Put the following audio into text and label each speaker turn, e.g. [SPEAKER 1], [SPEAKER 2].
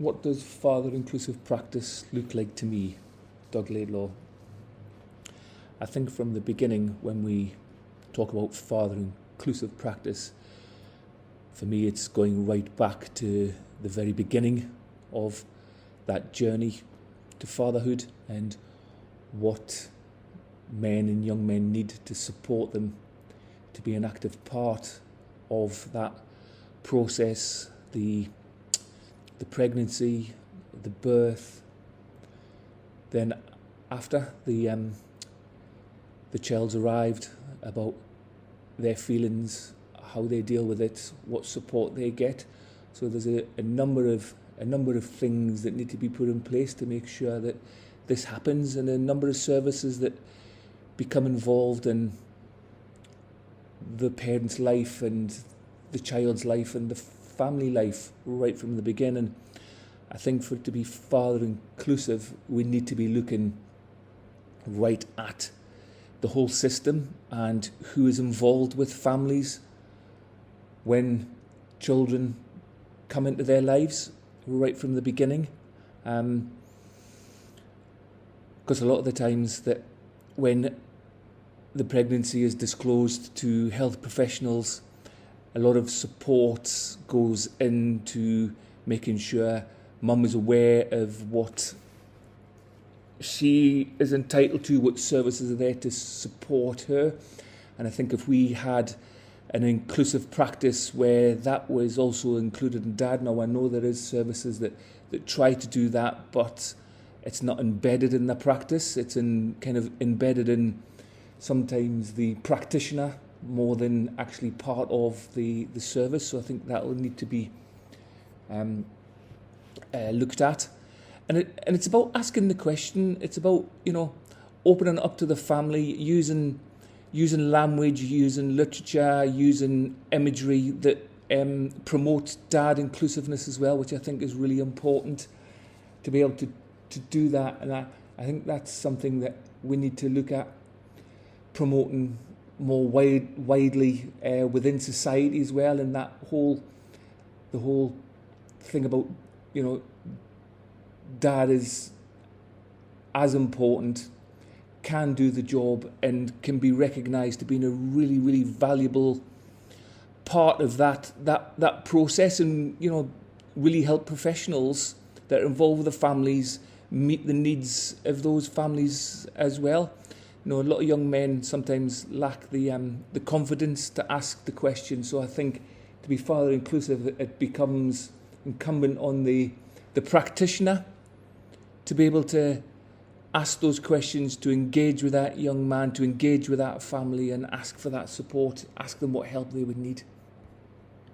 [SPEAKER 1] What does father-inclusive practice look like to me, Doug Laidlaw? I think from the beginning, when we talk about father-inclusive practice, for me it's going right back to the very beginning of that journey to fatherhood and what men and young men need to support them to be an active part of that process, the pregnancy, the birth, then after the child's arrived, about their feelings, how they deal with it, what support they get. So there's a number of things that need to be put in place to make sure that this happens, and a number of services that become involved in the parent's life and the child's life and the family life right from the beginning. I think for it to be father inclusive, we need to be looking right at the whole system and who is involved with families when children come into their lives right from the beginning. Because a lot of the times that when the pregnancy is disclosed to health professionals, a lot of support goes into making sure mum is aware of what she is entitled to, what services are there to support her. And I think if we had an inclusive practice where that was also included in DAD, now I know there is services that try to do that, but it's not embedded in the practice. It's kind of embedded in sometimes the practitioner more than actually part of the service. So I think that will need to be looked at. And it's about asking the question. It's about, opening up to the family, using language, using literature, using imagery that promotes DAD inclusiveness as well, which I think is really important to be able to do that. And I think that's something that we need to look at promoting more widely within society as well. And the whole thing about, DAD is as important, can do the job, and can be recognised to being a really, really valuable part of that process, and really help professionals that are involved with the families meet the needs of those families as well. A lot of young men sometimes lack the confidence to ask the question. So I think to be father inclusive, it becomes incumbent on the practitioner to be able to ask those questions, to engage with that young man, to engage with that family and ask for that support, ask them what help they would need.